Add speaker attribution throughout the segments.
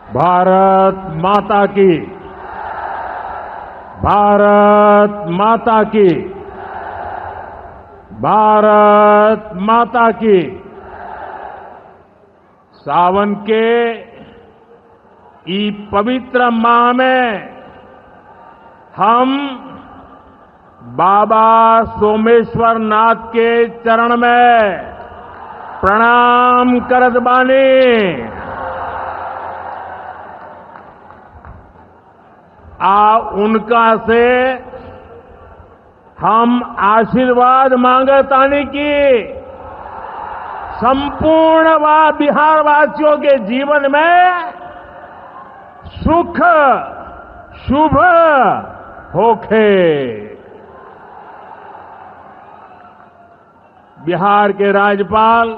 Speaker 1: भारत माता की। भारत माता की। भारत माता की। सावन के ई पवित्र माह में हम बाबा सोमेश्वर नाथ के चरण में प्रणाम करत बानी। उनका से हम आशीर्वाद मांगतानी की संपूर्ण बिहार वासियों के जीवन में सुख शुभ होखे। बिहार के राज्यपाल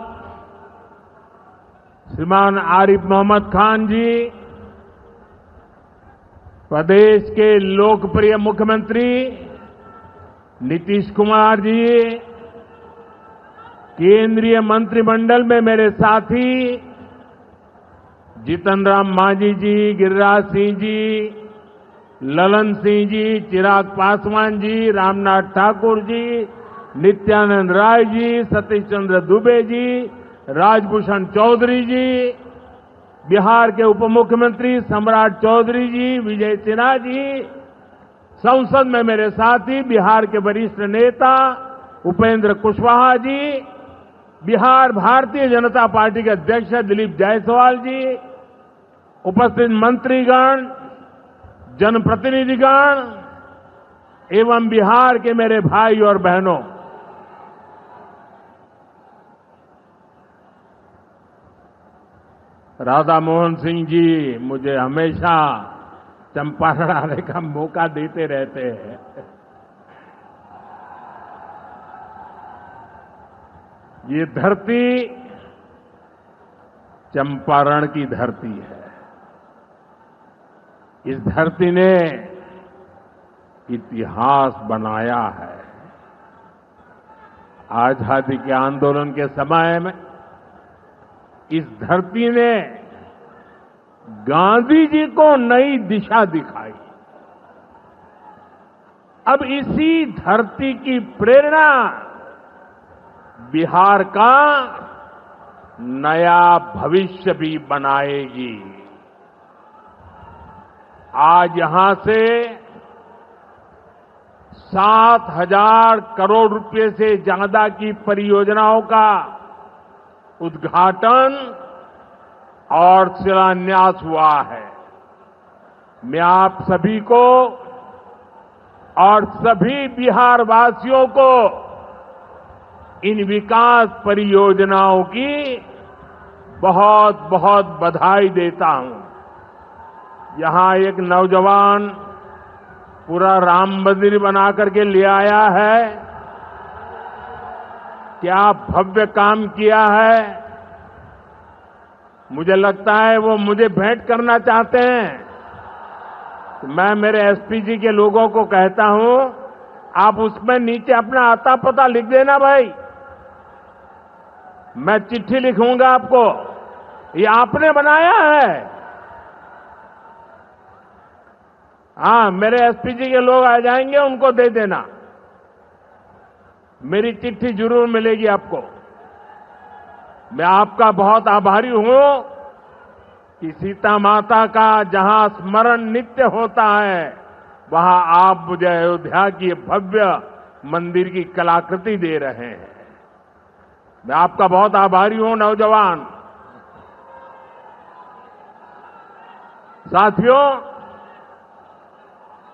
Speaker 1: श्रीमान आरिफ मोहम्मद खान जी, प्रदेश के लोकप्रिय मुख्यमंत्री नीतीश कुमार जी, केंद्रीय मंत्रिमंडल में मेरे साथी जीतन राम मांझी जी, गिरिराज सिंह जी, ललन सिंह जी, चिराग पासवान जी, रामनाथ ठाकुर जी, नित्यानंद राय जी, सतीश चंद्र दुबे जी, राजभूषण चौधरी जी, बिहार के उप मुख्यमंत्री सम्राट चौधरी जी, विजय सिन्हा जी, संसद में मेरे साथी बिहार के वरिष्ठ नेता उपेंद्र कुशवाहा जी, बिहार भारतीय जनता पार्टी के अध्यक्ष दिलीप जायसवाल जी, उपस्थित मंत्रीगण, जनप्रतिनिधिगण एवं बिहार के मेरे भाई और बहनों, राधा मोहन सिंह जी मुझे हमेशा चंपारण आने का मौका देते रहते हैं। ये धरती चंपारण की धरती है। इस धरती ने इतिहास बनाया है। आजादी के आंदोलन के समय में इस धरती ने गांधी जी को नई दिशा दिखाई। अब इसी धरती की प्रेरणा बिहार का नया भविष्य भी बनाएगी। आज यहां से 7,000 करोड़ रुपए से ज्यादा की परियोजनाओं का उद्घाटन और शिलान्यास हुआ है। मैं आप सभी को और सभी बिहार वासियों को इन विकास परियोजनाओं की बहुत बहुत बधाई देता हूं। यहां एक नौजवान पूरा राम मंदिर बना करके ले आया है। क्या भव्य काम किया है। मुझे लगता है वो मुझे भेंट करना चाहते हैं। तो मैं मेरे एसपीजी के लोगों को कहता हूं, आप उसमें नीचे अपना आता पता लिख देना भाई। मैं चिट्ठी लिखूंगा आपको, ये आपने बनाया है। हाँ, मेरे एसपीजी के लोग आ जाएंगे, उनको दे देना। मेरी चिट्ठी जरूर मिलेगी आपको। मैं आपका बहुत आभारी हूं कि सीता माता का जहां स्मरण नित्य होता है, वहां आप मुझे अयोध्या की भव्य मंदिर की कलाकृति दे रहे हैं। मैं आपका बहुत आभारी हूं नौजवान साथियों।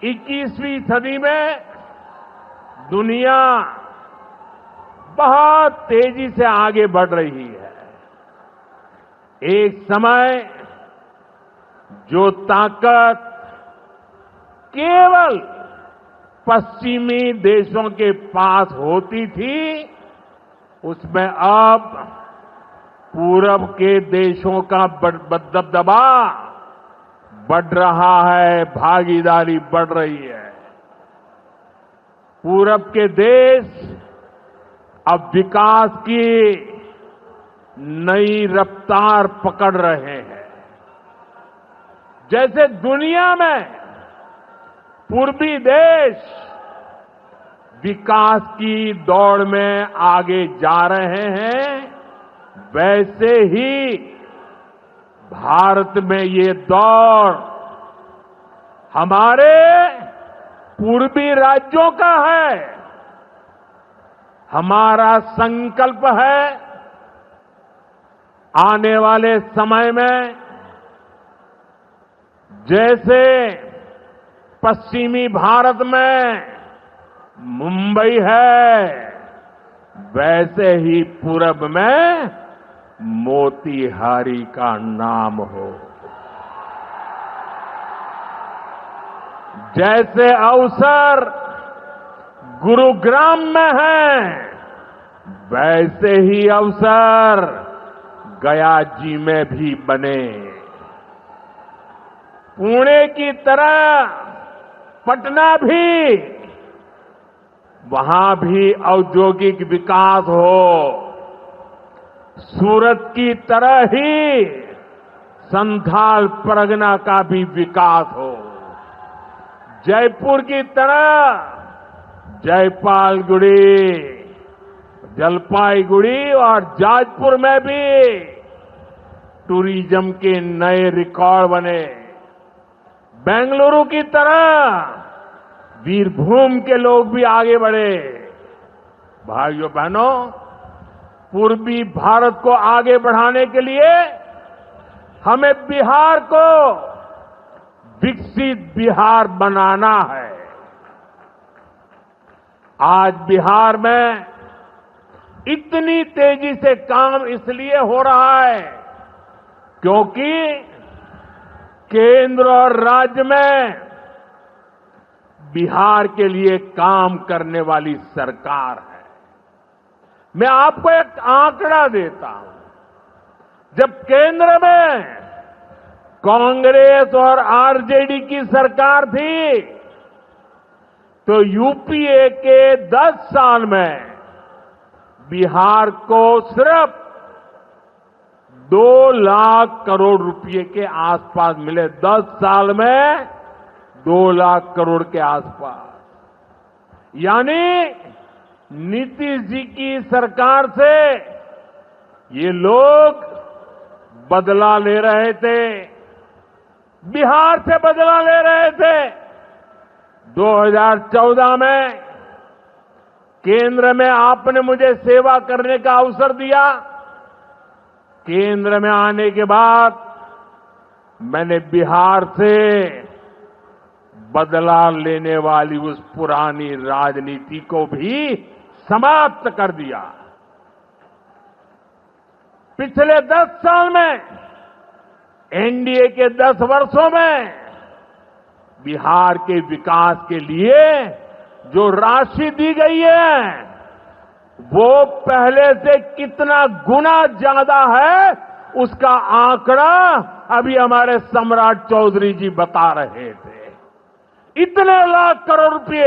Speaker 1: 21वीं सदी में दुनिया बहुत तेजी से आगे बढ़ रही है। एक समय जो ताकत केवल पश्चिमी देशों के पास होती थी, उसमें अब पूरब के देशों का दबदबा बढ़ रहा है, भागीदारी बढ़ रही है। पूरब के देश अब विकास की नई रफ्तार पकड़ रहे हैं। जैसे दुनिया में पूर्वी देश विकास की दौड़ में आगे जा रहे हैं, वैसे ही भारत में ये दौड़ हमारे पूर्वी राज्यों का है। हमारा संकल्प है आने वाले समय में जैसे पश्चिमी भारत में मुंबई है, वैसे ही पूरब में मोतीहारी का नाम हो। जैसे अवसर गुरुग्राम में है, वैसे ही अवसर गया जी में भी बने। पुणे की तरह पटना भी, वहां भी औद्योगिक विकास हो। सूरत की तरह ही संथाल परगना का भी विकास हो। जयपुर की तरह जयपालगुड़ी, जलपाईगुड़ी और जाजपुर में भी टूरिज्म के नए रिकॉर्ड बने। बेंगलुरु की तरह वीरभूम के लोग भी आगे बढ़े। भाइयों बहनों, पूर्वी भारत को आगे बढ़ाने के लिए हमें बिहार को विकसित बिहार बनाना है। आज बिहार में इतनी तेजी से काम इसलिए हो रहा है क्योंकि केंद्र और राज्य में बिहार के लिए काम करने वाली सरकार है। मैं आपको एक आंकड़ा देता हूं। जब केंद्र में कांग्रेस और आरजेडी की सरकार थी, तो यूपीए के 10 साल में बिहार को सिर्फ 2 लाख करोड़ रुपए के आसपास मिले। 10 साल में 2 लाख करोड़ के आसपास। यानी नीतीश जी की सरकार से ये लोग बदला ले रहे थे, बिहार से बदला ले रहे थे। 2014 में केंद्र में आपने मुझे सेवा करने का अवसर दिया। केंद्र में आने के बाद मैंने बिहार से बदला लेने वाली उस पुरानी राजनीति को भी समाप्त कर दिया। पिछले 10 साल में, एनडीए के 10 वर्षों में बिहार के विकास के लिए जो राशि दी गई है, वो पहले से कितना गुना ज्यादा है, उसका आंकड़ा अभी हमारे सम्राट चौधरी जी बता रहे थे। इतने लाख करोड़ रुपए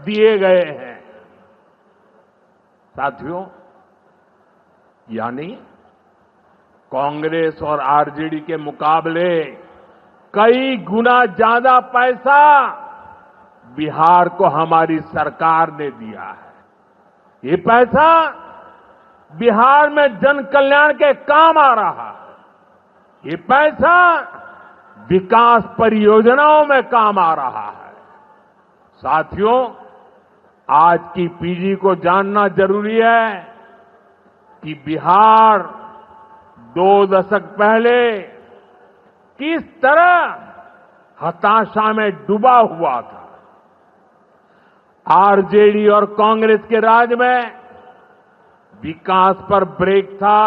Speaker 1: दिए गए हैं। साथियों, यानी कांग्रेस और आरजेडी के मुकाबले कई गुना ज्यादा पैसा बिहार को हमारी सरकार ने दिया है। ये पैसा बिहार में जन कल्याण के काम आ रहा है। ये पैसा विकास परियोजनाओं में काम आ रहा है। साथियों, आज की पीढ़ी को जानना जरूरी है कि बिहार 2 दशक पहले किस तरह हताशा में डूबा हुआ था। आरजेडी और कांग्रेस के राज में विकास पर ब्रेक था।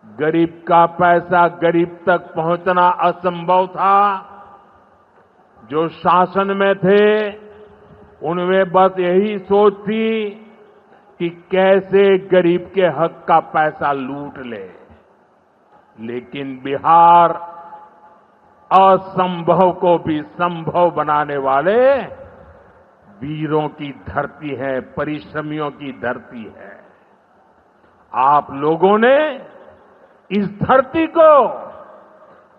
Speaker 1: गरीब का पैसा गरीब तक पहुंचना असंभव था। जो शासन में थे, उनमें बस यही सोच थी कि कैसे गरीब के हक का पैसा लूट ले। लेकिन बिहार असंभव को भी संभव बनाने वाले वीरों की धरती है, परिश्रमियों की धरती है। आप लोगों ने इस धरती को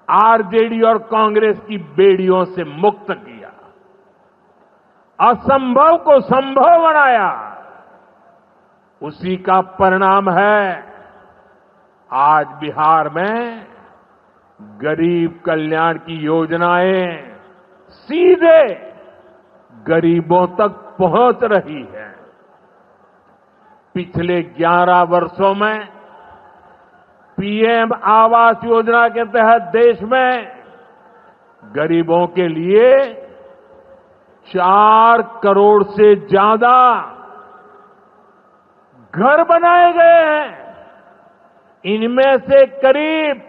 Speaker 1: आरजेडी और कांग्रेस की बेड़ियों से मुक्त किया, असंभव को संभव बनाया। उसी का परिणाम है आज बिहार में गरीब कल्याण की योजनाएं सीधे गरीबों तक पहुंच रही है। पिछले 11 वर्षों में पीएम आवास योजना के तहत देश में गरीबों के लिए 4 करोड़ से ज्यादा घर बनाए गए हैं। इनमें से करीब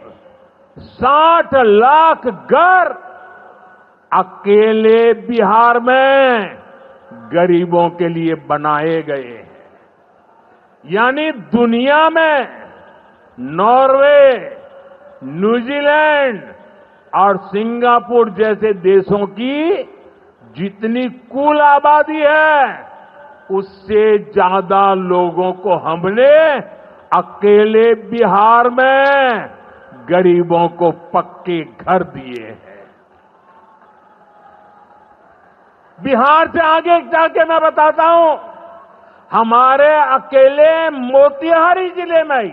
Speaker 1: 60 लाख घर अकेले बिहार में गरीबों के लिए बनाए गए हैं। यानी दुनिया में नॉर्वे, न्यूजीलैंड और सिंगापुर जैसे देशों की जितनी कुल आबादी है, उससे ज्यादा लोगों को हमने अकेले बिहार में गरीबों को पक्के घर दिए हैं। बिहार से आगे जाके मैं बताता हूं, हमारे अकेले मोतिहारी जिले में ही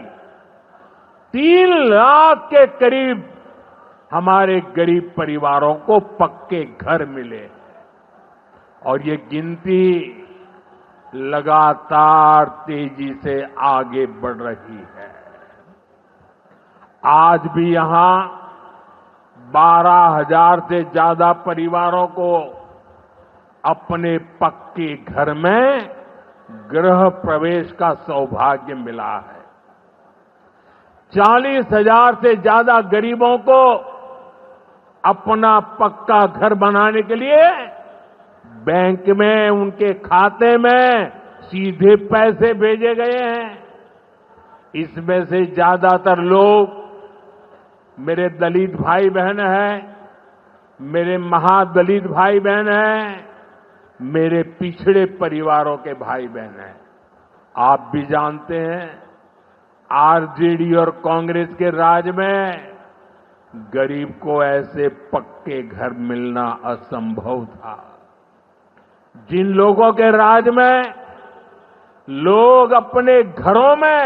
Speaker 1: 3 लाख के करीब हमारे गरीब परिवारों को पक्के घर मिले और ये गिनती लगातार तेजी से आगे बढ़ रही है। आज भी यहां 12,000 से ज्यादा परिवारों को अपने पक्के घर में गृह प्रवेश का सौभाग्य मिला है। 40,000 से ज्यादा गरीबों को अपना पक्का घर बनाने के लिए बैंक में उनके खाते में सीधे पैसे भेजे गए हैं। इसमें से ज्यादातर लोग मेरे दलित भाई बहन हैं, मेरे महादलित भाई बहन हैं, मेरे पिछड़े परिवारों के भाई बहन हैं। आप भी जानते हैं, आरजेडी और कांग्रेस के राज में गरीब को ऐसे पक्के घर मिलना असंभव था। जिन लोगों के राज में लोग अपने घरों में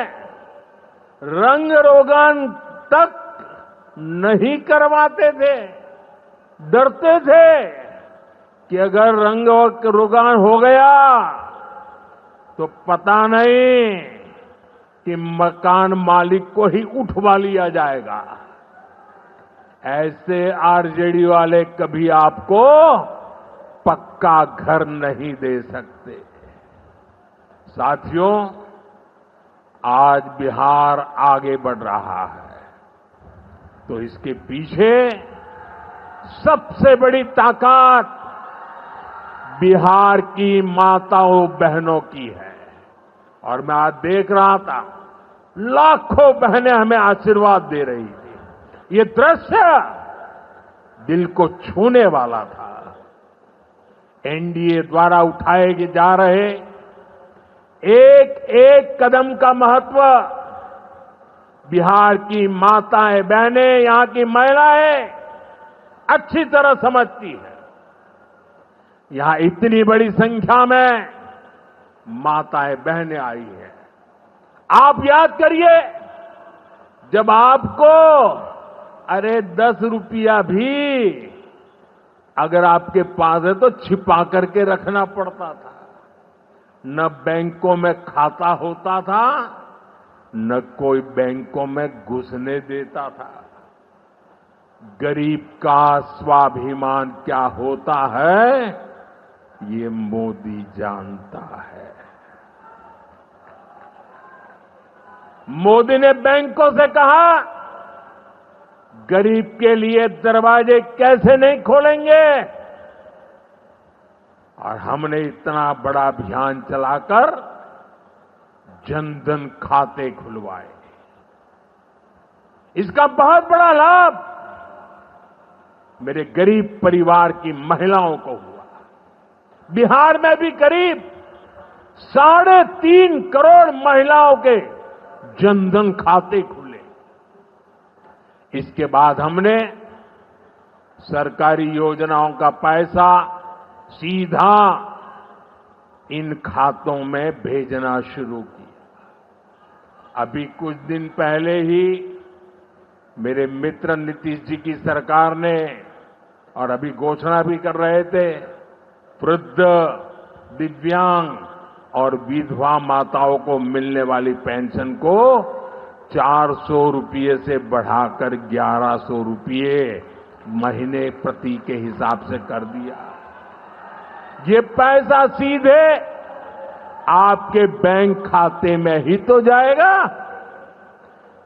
Speaker 1: रंग रोगन तक नहीं करवाते थे, डरते थे कि अगर रंग रोगान हो गया तो पता नहीं कि मकान मालिक को ही उठवा लिया जाएगा। ऐसे आरजेडी वाले कभी आपको पक्का घर नहीं दे सकते। साथियों, आज बिहार आगे बढ़ रहा है तो इसके पीछे सबसे बड़ी ताकत बिहार की माताओं बहनों की है। और मैं आज देख रहा था, लाखों बहनें हमें आशीर्वाद दे रही थी। ये दृश्य दिल को छूने वाला था। एनडीए द्वारा उठाए जा रहे एक एक कदम का महत्व बिहार की माताएं बहनें, यहां की महिलाएं अच्छी तरह समझती है। यहां इतनी बड़ी संख्या में माताएं बहनें आई हैं। आप याद करिए, जब आपको 10 रुपया भी अगर आपके पास है तो छिपा करके रखना पड़ता था। न बैंकों में खाता होता था, न कोई बैंकों में घुसने देता था। गरीब का स्वाभिमान क्या होता है, ये मोदी जानता है। मोदी ने बैंकों से कहा, गरीब के लिए दरवाजे कैसे नहीं खोलेंगे, और हमने इतना बड़ा अभियान चलाकर जनधन खाते खुलवाए। इसका बहुत बड़ा लाभ मेरे गरीब परिवार की महिलाओं को हुआ। बिहार में भी करीब 3.5 करोड़ महिलाओं के जनधन खाते खुले। इसके बाद हमने सरकारी योजनाओं का पैसा सीधा इन खातों में भेजना शुरू किया। अभी कुछ दिन पहले ही मेरे मित्र नीतीश जी की सरकार ने, और अभी घोषणा भी कर रहे थे, वृद्ध, दिव्यांग और विधवा माताओं को मिलने वाली पेंशन को 400 रुपये से बढ़ाकर 1100 रुपये महीने प्रति के हिसाब से कर दिया। ये पैसा सीधे आपके बैंक खाते में ही तो जाएगा।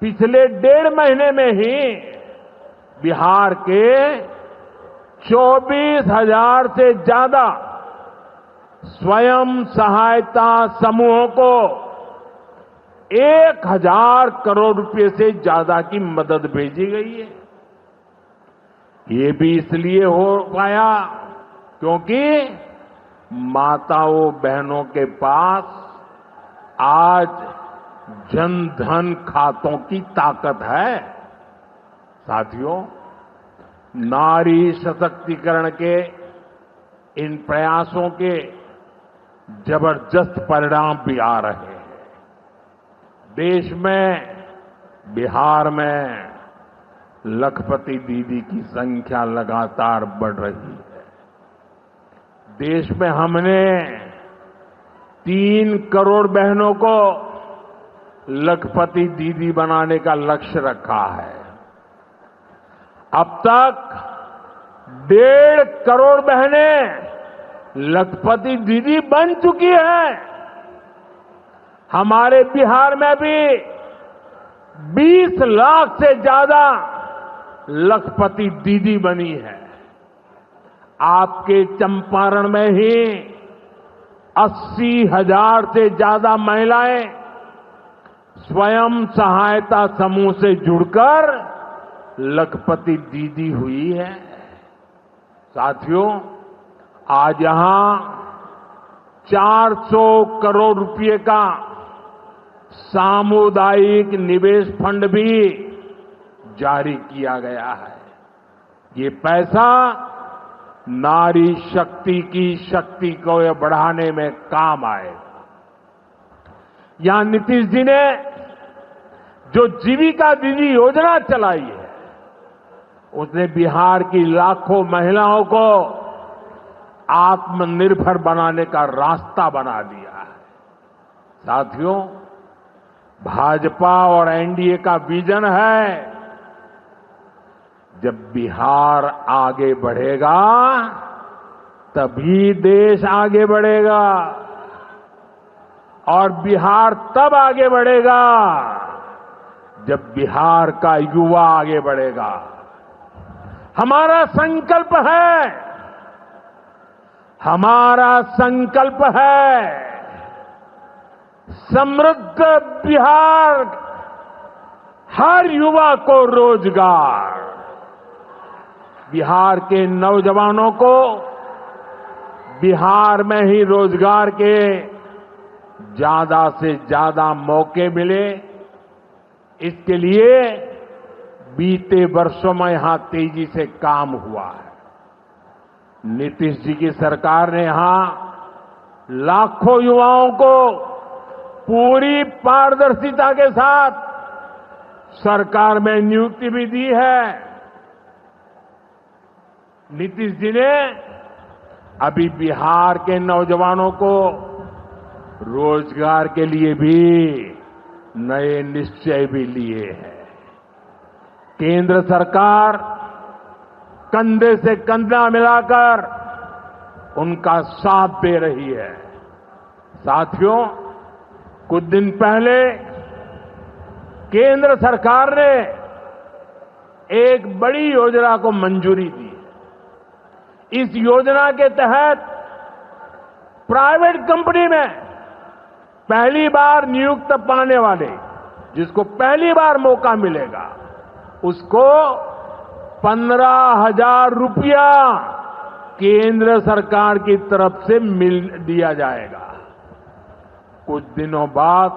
Speaker 1: पिछले 1.5 महीने में ही बिहार के 24,000 से ज्यादा स्वयं सहायता समूहों को 1,000 करोड़ रुपए से ज्यादा की मदद भेजी गई है। ये भी इसलिए हो पाया क्योंकि माताओं बहनों के पास आज जन धन खातों की ताकत है। साथियों, नारी सशक्तिकरण के इन प्रयासों के जबरदस्त परिणाम भी आ रहे हैं। देश में, बिहार में लखपति दीदी की संख्या लगातार बढ़ रही है। देश में हमने 3 करोड़ बहनों को लखपति दीदी बनाने का लक्ष्य रखा है। अब तक 1.5 करोड़ बहनें लखपति दीदी बन चुकी हैं। हमारे बिहार में भी 20 लाख से ज्यादा लखपति दीदी बनी है। आपके चंपारण में ही 80,000 से ज्यादा महिलाएं स्वयं सहायता समूह से जुड़कर लखपति दीदी हुई है। साथियों, आज यहां 400 करोड़ रुपए का सामुदायिक निवेश फंड भी जारी किया गया है। ये पैसा नारी शक्ति की शक्ति को बढ़ाने में काम आएगा। यहां नीतीश जी ने जो जीविका दीदी योजना चलाई है, उसने बिहार की लाखों महिलाओं को आत्मनिर्भर बनाने का रास्ता बना दिया है। साथियों, भाजपा और एनडीए का विजन है, जब बिहार आगे बढ़ेगा तभी देश आगे बढ़ेगा, और बिहार तब आगे बढ़ेगा जब बिहार का युवा आगे बढ़ेगा। हमारा संकल्प है, हमारा संकल्प है समृद्ध बिहार, हर युवा को रोजगार। बिहार के नौजवानों को बिहार में ही रोजगार के ज्यादा से ज्यादा मौके मिले, इसके लिए बीते वर्षों में यहां तेजी से काम हुआ है। नीतीश जी की सरकार ने यहां लाखों युवाओं को पूरी पारदर्शिता के साथ सरकार में नियुक्ति भी दी है। नीतीश जी ने अभी बिहार के नौजवानों को रोजगार के लिए भी नए निश्चय भी लिए हैं। केंद्र सरकार कंधे से कंधा मिलाकर उनका साथ दे रही है। साथियों, कुछ दिन पहले केंद्र सरकार ने एक बड़ी योजना को मंजूरी दी। इस योजना के तहत प्राइवेट कंपनी में पहली बार नियुक्त पाने वाले, जिसको पहली बार मौका मिलेगा, उसको 15,000 रुपया केंद्र सरकार की तरफ से दिया जाएगा। कुछ दिनों बाद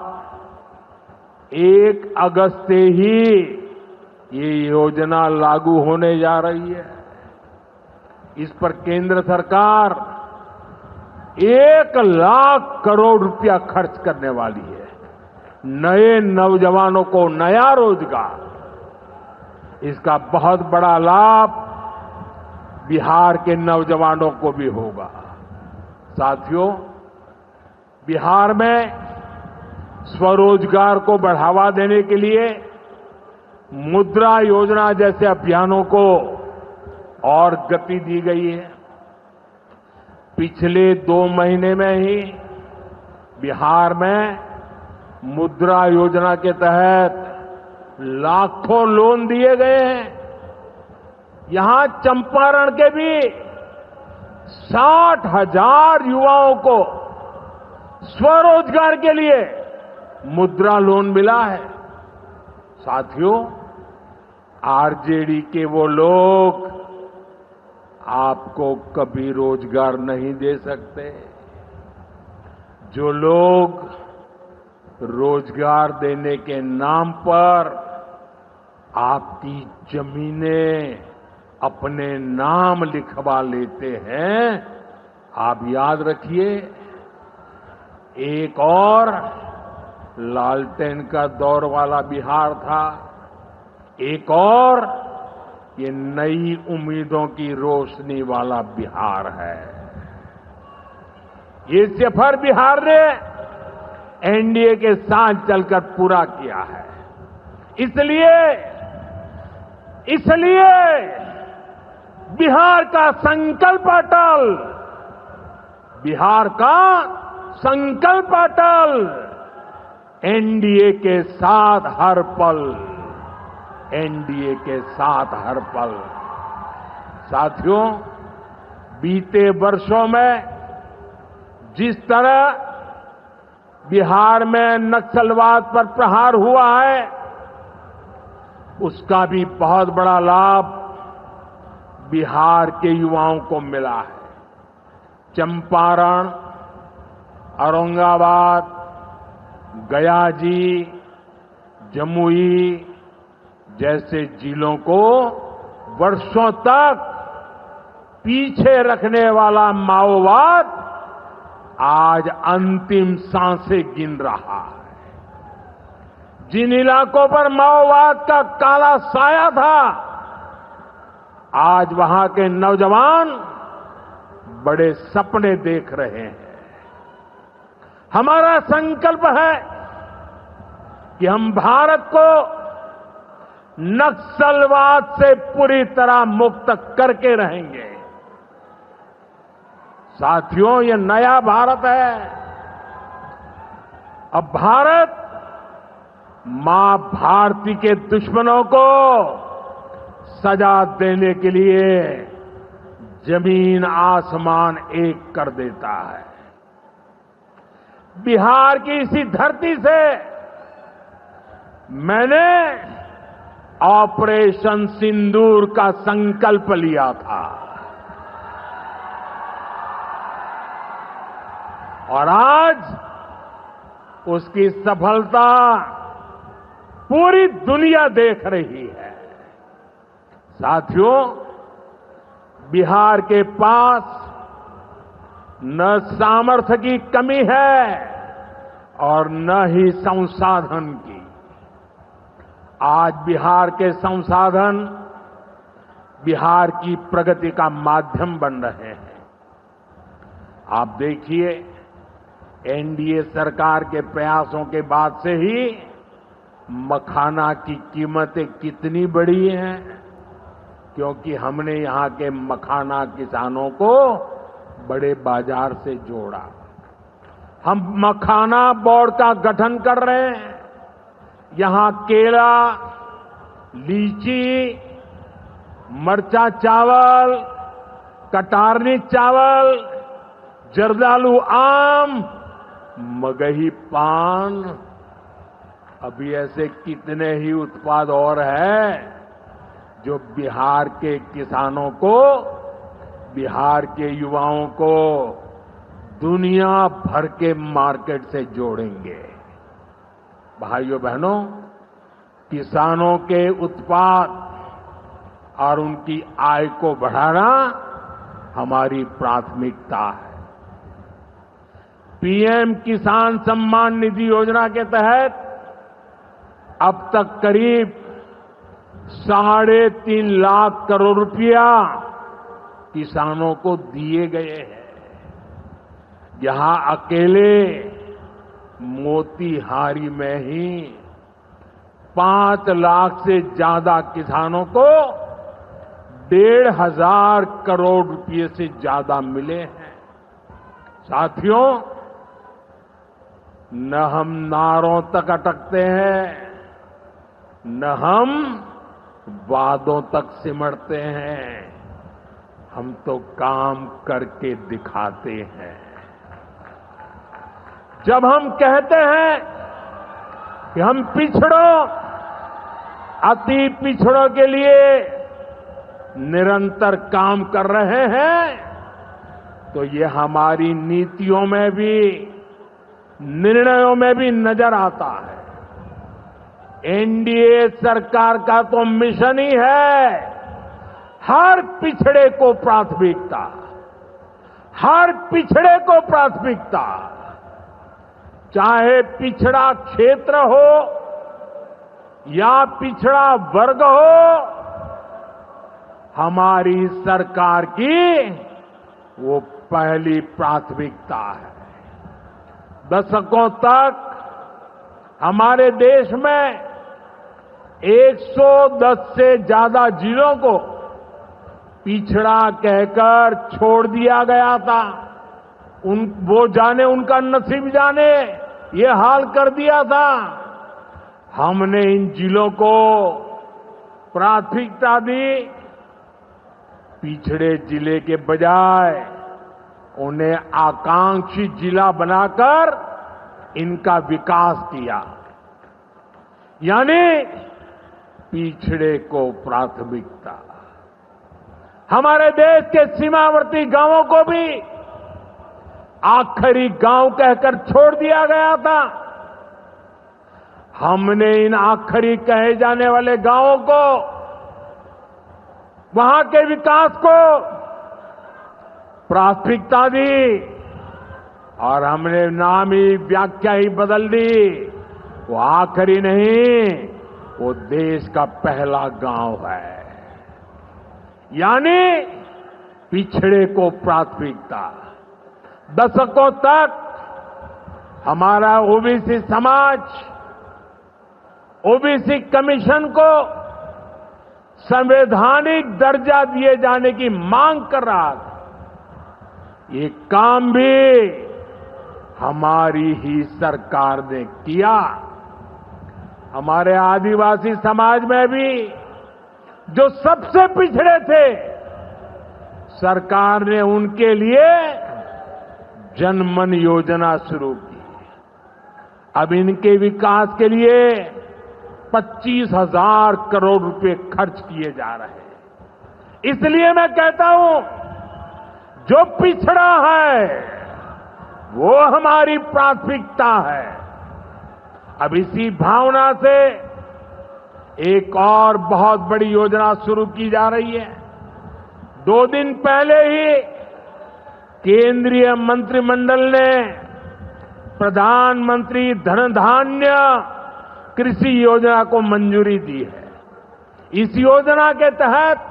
Speaker 1: 1 अगस्त से ही ये योजना लागू होने जा रही है। इस पर केंद्र सरकार 1,00,000 करोड़ रुपया खर्च करने वाली है। नए नौजवानों को नया रोजगार, इसका बहुत बड़ा लाभ बिहार के नौजवानों को भी होगा। साथियों, बिहार में स्वरोजगार को बढ़ावा देने के लिए मुद्रा योजना जैसे अभियानों को और गति दी गई है। पिछले 2 महीने में ही बिहार में मुद्रा योजना के तहत लाखों लोन दिए गए हैं। यहां चंपारण के भी 60,000 युवाओं को स्वरोजगार के लिए मुद्रा लोन मिला है। साथियों, आरजेडी के वो लोग आपको कभी रोजगार नहीं दे सकते। जो लोग रोजगार देने के नाम पर आपकी जमीनें अपने नाम लिखवा लेते हैं, आप याद रखिए, एक और लालटेन का दौर वाला बिहार था, एक और ये नई उम्मीदों की रोशनी वाला बिहार है। ये सफर बिहार ने एनडीए के साथ चलकर पूरा किया है। इसलिए बिहार का संकल्प अटल, बिहार का संकल्प अटल, एनडीए के साथ हर पल, एनडीए के साथ हर पल। साथियों, बीते वर्षों में जिस तरह बिहार में नक्सलवाद पर प्रहार हुआ है, उसका भी बहुत बड़ा लाभ बिहार के युवाओं को मिला है। चंपारण, औरंगाबाद, गया जी, जमुई जैसे जिलों को वर्षों तक पीछे रखने वाला माओवाद आज अंतिम सांसें गिन रहा है। जिन इलाकों पर माओवाद का काला साया था, आज वहां के नौजवान बड़े सपने देख रहे हैं। हमारा संकल्प है कि हम भारत को नक्सलवाद से पूरी तरह मुक्त करके रहेंगे। साथियों, ये नया भारत है। अब भारत मां भारती के दुश्मनों को सजा देने के लिए जमीन आसमान एक कर देता है। बिहार की इसी धरती से मैंने ऑपरेशन सिंदूर का संकल्प लिया था और आज उसकी सफलता पूरी दुनिया देख रही है। साथियों, बिहार के पास न सामर्थ्य की कमी है और न ही संसाधन की। आज बिहार के संसाधन बिहार की प्रगति का माध्यम बन रहे हैं। आप देखिए, एनडीए सरकार के प्रयासों के बाद से ही मखाना की कीमतें कितनी बढ़ी हैं, क्योंकि हमने यहां के मखाना किसानों को बड़े बाजार से जोड़ा। हम मखाना बोर्ड का गठन कर रहे हैं। यहां केला, लीची, मरचा चावल, कटारनी चावल, जर्दालू आम, मगही पान, अभी ऐसे कितने ही उत्पाद और हैं जो बिहार के किसानों को, बिहार के युवाओं को दुनिया भर के मार्केट से जोड़ेंगे। भाइयों बहनों, किसानों के उत्पाद और उनकी आय को बढ़ाना हमारी प्राथमिकता है। पीएम किसान सम्मान निधि योजना के तहत अब तक करीब 3.5 लाख करोड़ रुपया किसानों को दिए गए हैं। यहां अकेले मोतीहारी में ही 5 लाख से ज्यादा किसानों को 1,500 करोड़ रुपए से ज्यादा मिले हैं। साथियों, न हम नारों तक अटकते हैं, न हम वादों तक सिमटते हैं, हम तो काम करके दिखाते हैं। जब हम कहते हैं कि हम पिछड़ों, अति पिछड़ों के लिए निरंतर काम कर रहे हैं, तो ये हमारी नीतियों में भी, निर्णयों में भी नजर आता है। एनडीए सरकार का तो मिशन ही है हर पिछड़े को प्राथमिकता, हर पिछड़े को प्राथमिकता, चाहे पिछड़ा क्षेत्र हो या पिछड़ा वर्ग हो, हमारी सरकार की वो पहली प्राथमिकता है। दशकों तक हमारे देश में 110 से ज्यादा जिलों को पिछड़ा कहकर छोड़ दिया गया था। वो जाने, उनका नसीब जाने, ये हाल कर दिया था। हमने इन जिलों को प्राथमिकता दी। पिछड़े जिले के बजाय उन्हें आकांक्षी जिला बनाकर इनका विकास किया, यानी पिछड़े को प्राथमिकता। हमारे देश के सीमावर्ती गांवों को भी आखिरी गांव कहकर छोड़ दिया गया था। हमने इन आखिरी कहे जाने वाले गांवों को, वहां के विकास को प्राथमिकता दी और हमने नाम ही, व्याख्या ही बदल दी। वो आखिरी नहीं, वो देश का पहला गांव है, यानी पिछड़े को प्राथमिकता। दशकों तक हमारा ओबीसी समाज ओबीसी कमीशन को संवैधानिक दर्जा दिए जाने की मांग कर रहा था। ये काम भी हमारी ही सरकार ने किया। हमारे आदिवासी समाज में भी जो सबसे पिछड़े थे, सरकार ने उनके लिए जनमन योजना शुरू की। अब इनके विकास के लिए 25,000 करोड़ रुपए खर्च किए जा रहे हैं। इसलिए मैं कहता हूं, जो पिछड़ा है वो हमारी प्राथमिकता है। अब इसी भावना से एक और बहुत बड़ी योजना शुरू की जा रही है। 2 दिन पहले ही केंद्रीय मंत्रिमंडल ने प्रधानमंत्री धन धान्य कृषि योजना को मंजूरी दी है। इस योजना के तहत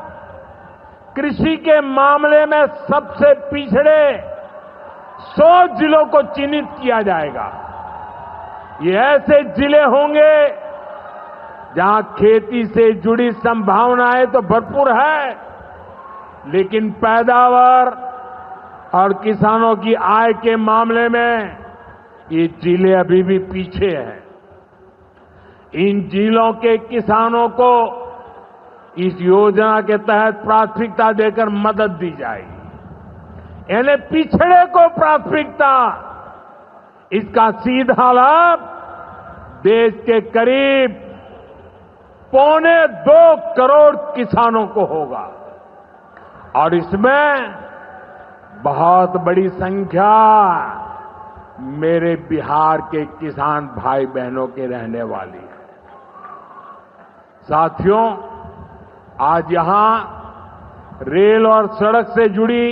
Speaker 1: कृषि के मामले में सबसे पिछड़े 100 जिलों को चिन्हित किया जाएगा। ये ऐसे जिले होंगे जहां खेती से जुड़ी संभावनाएं तो भरपूर है, लेकिन पैदावार और किसानों की आय के मामले में ये जिले अभी भी पीछे हैं। इन जिलों के किसानों को इस योजना के तहत प्राथमिकता देकर मदद दी जाएगी। यानी पिछड़े को प्राथमिकता, इसका सीधा लाभ देश के करीब 2.25 करोड़ किसानों को होगा और इसमें बहुत बड़ी संख्या मेरे बिहार के किसान भाई बहनों के रहने वाली है। साथियों, आज यहां रेल और सड़क से जुड़ी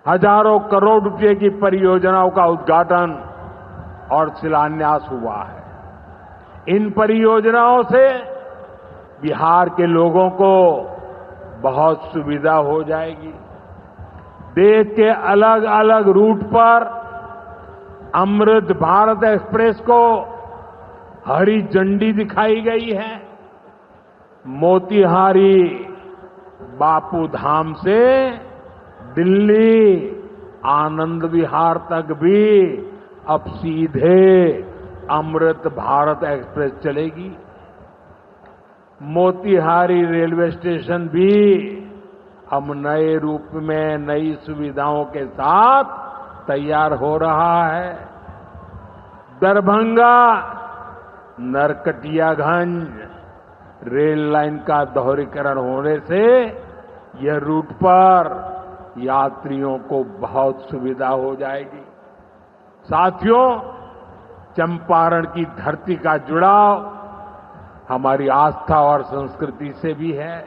Speaker 1: हजारों करोड़ रुपए की परियोजनाओं का उद्घाटन और शिलान्यास हुआ है। इन परियोजनाओं से बिहार के लोगों को बहुत सुविधा हो जाएगी। देश के अलग अलग रूट पर अमृत भारत एक्सप्रेस को हरी झंडी दिखाई गई है। मोतिहारी बापू धाम से दिल्ली आनंद विहार तक भी अब सीधे अमृत भारत एक्सप्रेस चलेगी। मोतिहारी रेलवे स्टेशन भी अब नए रूप में नई सुविधाओं के साथ तैयार हो रहा है। दरभंगा नरकटियागंज रेल लाइन का दोहरीकरण होने से यह रूट पर यात्रियों को बहुत सुविधा हो जाएगी। साथियों, चंपारण की धरती का जुड़ाव हमारी आस्था और संस्कृति से भी है।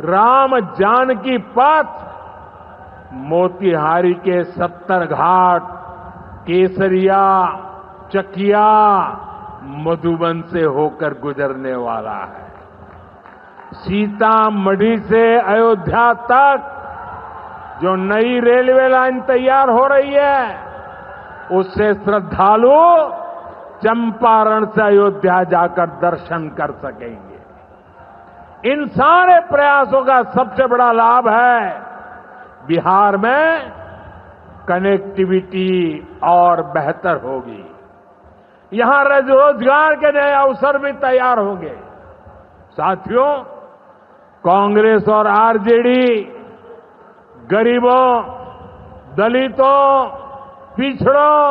Speaker 1: राम जानकी पथ मोतिहारी के 70 घाट, केसरिया, चकिया, मधुबन से होकर गुजरने वाला है। सीतामढ़ी से अयोध्या तक जो नई रेलवे लाइन तैयार हो रही है, उससे श्रद्धालु चंपारण से अयोध्या जाकर दर्शन कर सकेंगे। इन सारे प्रयासों का सबसे बड़ा लाभ है बिहार में कनेक्टिविटी और बेहतर होगी। यहां रोजगार के नए अवसर भी तैयार होंगे। साथियों, कांग्रेस और आरजेडी गरीबों, दलितों, पिछड़ों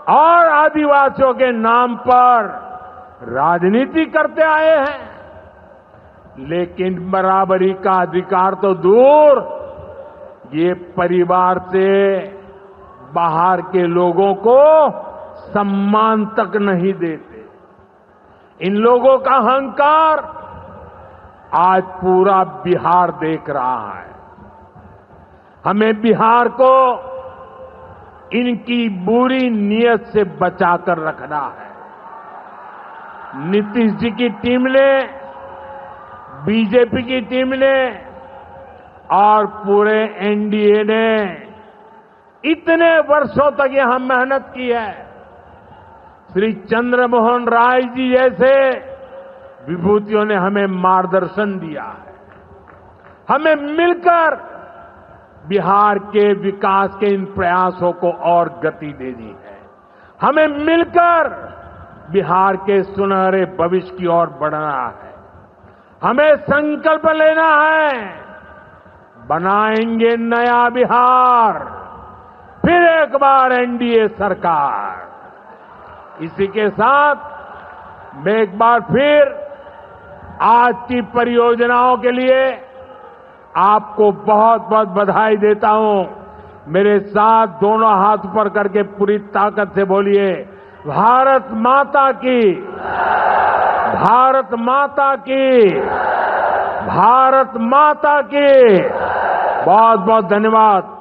Speaker 1: और आदिवासियों के नाम पर राजनीति करते आए हैं, लेकिन बराबरी का अधिकार तो दूर, ये परिवार से बाहर के लोगों को सम्मान तक नहीं देते। इन लोगों का अहंकार आज पूरा बिहार देख रहा है। हमें बिहार को इनकी बुरी नीयत से बचाकर रखना है। नीतीश जी की टीम ने, बीजेपी की टीम ने और पूरे एनडीए ने इतने वर्षों तक यहां मेहनत की है। श्री चंद्रमोहन राय जी जैसे विभूतियों ने हमें मार्गदर्शन दिया है। हमें मिलकर बिहार के विकास के इन प्रयासों को और गति देनी है। हमें मिलकर बिहार के सुनहरे भविष्य की ओर बढ़ना है। हमें संकल्प लेना है, बनाएंगे नया बिहार, फिर एक बार एनडीए सरकार। इसी के साथ मैं एक बार फिर आज की परियोजनाओं के लिए आपको बहुत बहुत बधाई देता हूं। मेरे साथ दोनों हाथ ऊपर करके पूरी ताकत से बोलिए, भारत माता की, भारत माता की, भारत माता की। बहुत बहुत धन्यवाद।